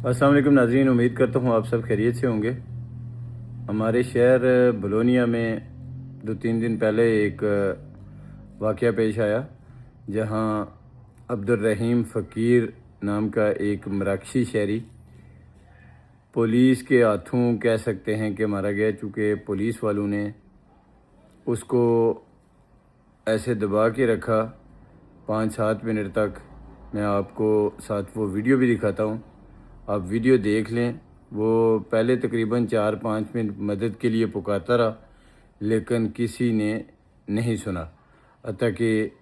अस्सलाम वालेकुम नाज़रीन, उम्मीद करता हूँ आप सब खैरियत से होंगे। हमारे शहर बलोनिया में 2-3 दिन पहले एक वाक़या पेश आया जहाँ अब्दुर्रहीम फ़कीर नाम का एक मराकशी शहरी पुलिस के हाथों कह सकते हैं कि मारा गया, चूँकि पुलिस वालों ने उसको ऐसे दबा के रखा 5-7 मिनट तक। मैं आपको साथ वो वीडियो भी दिखाता हूँ, आप वीडियो देख लें। वो पहले तकरीबन 4-5 मिनट मदद के लिए पुकारता रहा, लेकिन किसी ने नहीं सुना। हत्ता कि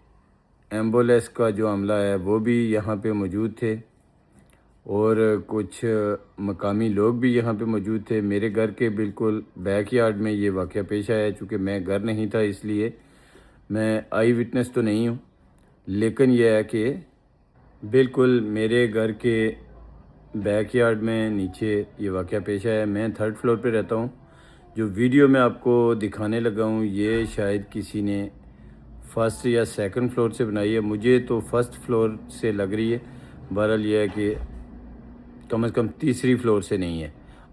एम्बुलेंस का जो अमला है वो भी यहाँ पे मौजूद थे और कुछ मकामी लोग भी यहाँ पे मौजूद थे। मेरे घर के बिल्कुल बैक यार्ड में ये वाक़या पेश आया। चूँकि मैं घर नहीं था इसलिए मैं आई विटनेस तो नहीं हूँ, लेकिन यह है कि बिल्कुल मेरे घर के बैक यार्ड में नीचे ये वाक़या पेश आया। मैं 3rd फ्लोर पे रहता हूँ। जो वीडियो मैं आपको दिखाने लगा हूँ ये शायद किसी ने 1st या 2nd फ्लोर से बनाई है, मुझे तो 1st फ्लोर से लग रही है। बहरहाल ये है कि कम से कम 3री फ्लोर से नहीं है।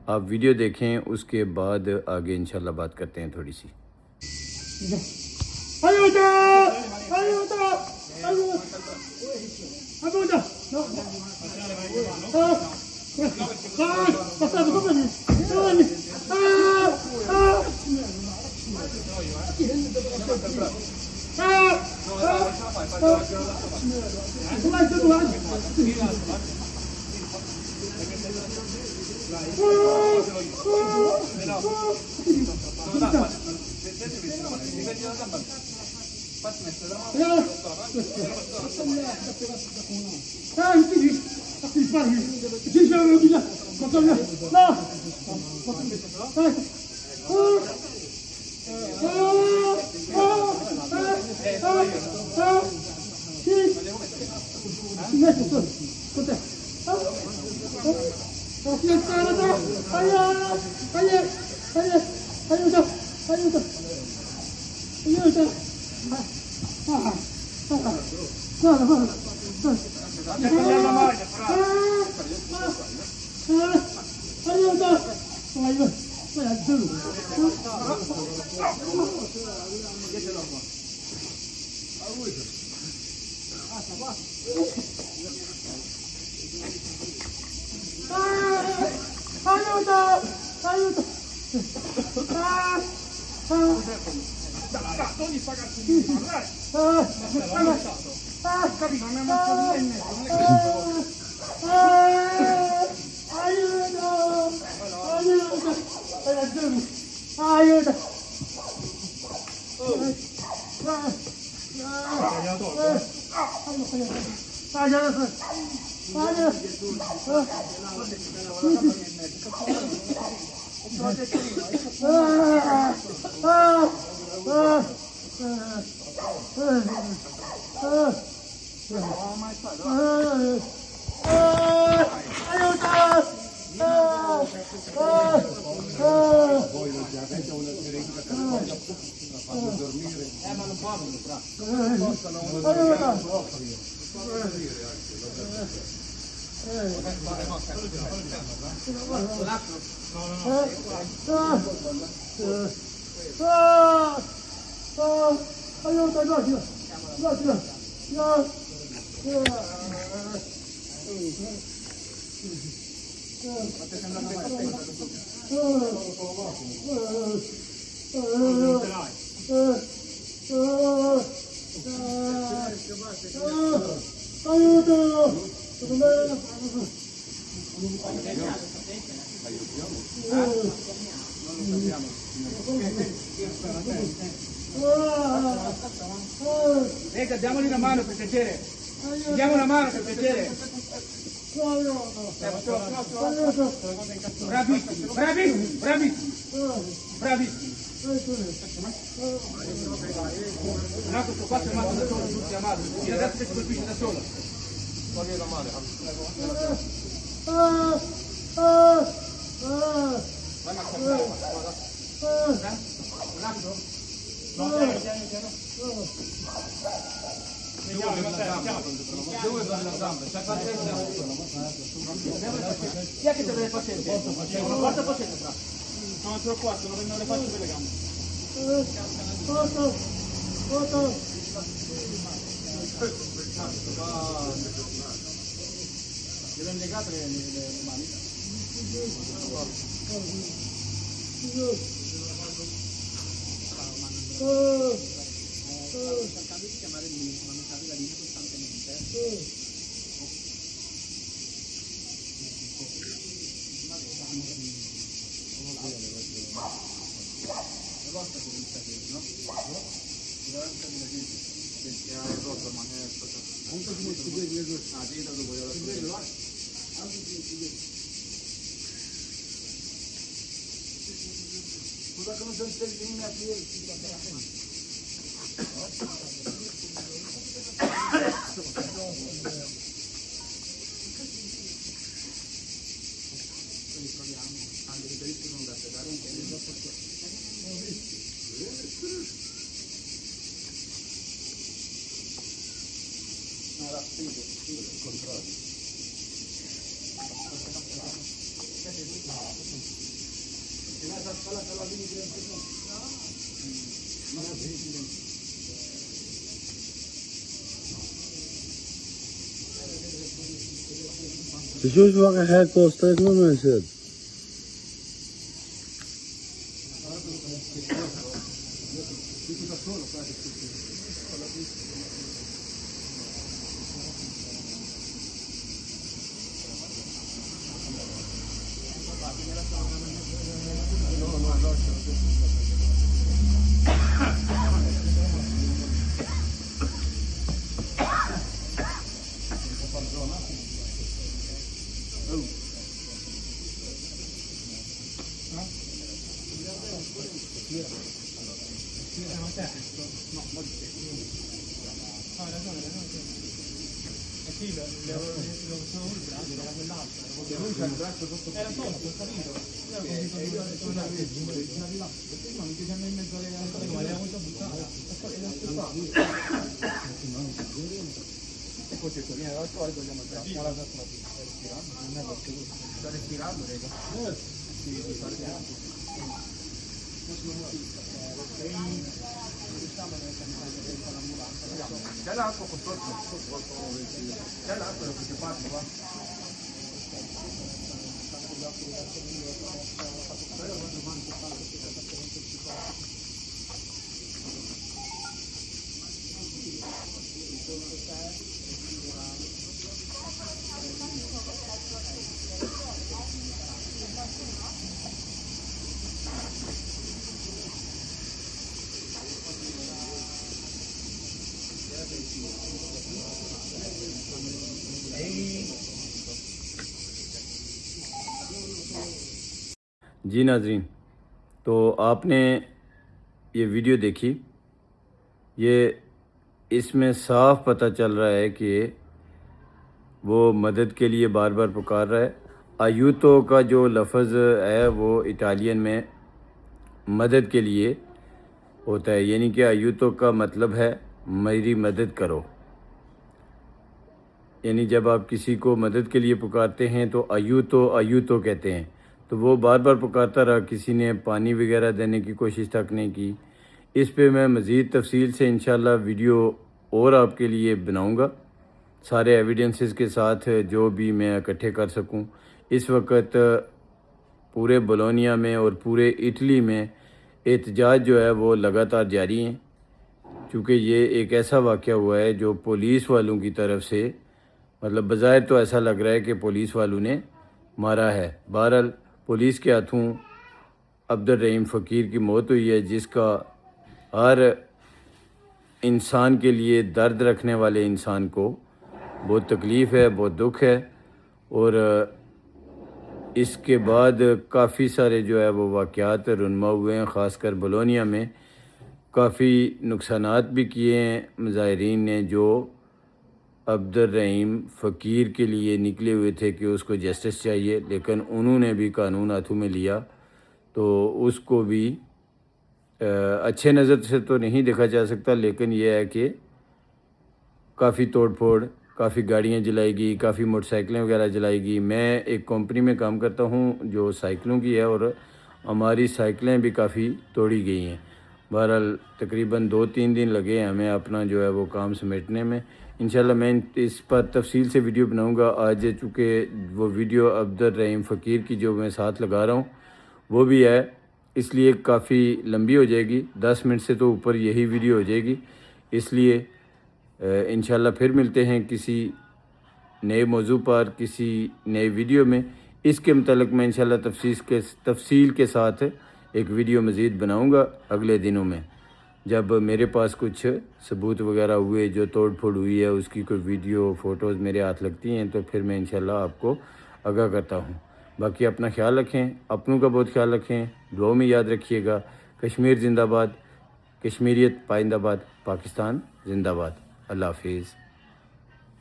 आप वीडियो देखें, उसके बाद आगे इंशाल्लाह बात करते हैं थोड़ी सी। Diamogli una mano per piacere. Diamo una mano per piacere. Bravissimi, bravissimi, bravissimi. Bravissimi. No, questo qua si è amato da solo, tutti amato. Adesso che si colpisce da solo. Togli la mano. Vai a cambiare, guarda. Un attimo. No, piano, piano, piano. Due per la gamba. Due per la gamba. C'è qualche chi è che te le facesse? Una quarta facesse tra. No, sono qua, non le faccio per le gambe. Le legate le mani? Cercando di chiamare il medico, ma non cade la linea costantemente. La volta che non sta bene, no? Durante la gente che ha rotto ma è stato anche di molto due ah sì da dopo la scusa che non sono in a piedi. Just wat een haircut steeds nog mee zit. Sta respirando, raga. C'è l'acqua con sotto? C'è l'acqua da queste parti qua? जी नाज़रीन, तो आपने ये वीडियो देखी, ये इसमें साफ पता चल रहा है कि वो मदद के लिए बार बार पुकार रहा है। आयूतो का जो लफ्ज़ है वो इटालियन में मदद के लिए होता है, यानी कि आयूतो का मतलब है मेरी मदद करो। यानी जब आप किसी को मदद के लिए पुकारते हैं तो आयूतो कहते हैं। तो वो बार बार पुकारता रहा, किसी ने पानी वगैरह देने की कोशिश तक नहीं की। इस पे मैं मज़ीद तफसील से इंशाल्लाह वीडियो और आपके लिए बनाऊंगा, सारे एविडेंसेस के साथ जो भी मैं इकट्ठे कर सकूं। इस वक्त पूरे बोलोनिया में और पूरे इटली में एहतजाज जो है वो लगातार जारी हैं, क्योंकि ये एक ऐसा वाक़या हुआ है जो पुलिस वालों की तरफ से, मतलब बज़ाहिर तो ऐसा लग रहा है कि पुलिस वालों ने मारा है। बहरहाल पुलिस के हाथों अब्दुल रहीम फ़कीर की मौत हुई है, जिसका हर इंसान के लिए, दर्द रखने वाले इंसान को बहुत तकलीफ़ है, बहुत दुख है। और इसके बाद काफ़ी सारे जो है वो वाक़यात रुनमा हुए हैं, ख़ासकर बोलोनिया में काफ़ी नुकसानात भी किए हैं मुज़ाहिरीन ने, जो अब्दुल रहीम फ़कीर के लिए निकले हुए थे कि उसको जस्टिस चाहिए, लेकिन उन्होंने भी कानून हाथों में लिया तो उसको भी अच्छे नज़र से तो नहीं देखा जा सकता, लेकिन यह है कि کافی توڑ پھوڑ، کافی گاڑیاں جلائی گئی، کافی موٹر سائیکلیں وغیرہ جلائی گئی۔ میں ایک کمپنی میں کام کرتا ہوں جو سائیکلوں کی ہے، اور ہماری سائیکلیں بھی کافی توڑی گئی ہیں۔ بہرحال تقریباً 2-3 دن لگے ہیں ہمیں اپنا جو ہے وہ کام سمیٹنے میں۔ انشاءاللہ میں اس پر تفصیل سے ویڈیو بناؤں گا۔ آج چونکہ وہ ویڈیو عبدالرحیم فقیر کی جو میں ساتھ لگا رہا ہوں وہ بھی ہے، اس لیے کافی لمبی ہو جائے گی، 10 منٹ سے تو اوپر یہی ویڈیو ہو جائے گی۔ اس لیے انشاءاللہ پھر ملتے ہیں کسی نئے موضوع پر، کسی نئے ویڈیو میں۔ اس کے متعلق میں انشاءاللہ تفصیل کے ساتھ ایک ویڈیو مزید بناؤں گا اگلے دنوں میں، جب میرے پاس کچھ ثبوت وغیرہ ہوئے، جو توڑ پھوڑ ہوئی ہے اس کی کوئی ویڈیو فوٹوز میرے ہاتھ لگتی ہیں تو پھر میں انشاءاللہ آپ کو آگاہ کرتا ہوں۔ باقی اپنا خیال رکھیں، اپنوں کا بہت خیال رکھیں، دعاؤں میں یاد رکھیے گا۔ کشمیر زندہ باد، کشمیریت پائندہ باد، پاکستان زندہ باد۔ اللہ حافظ۔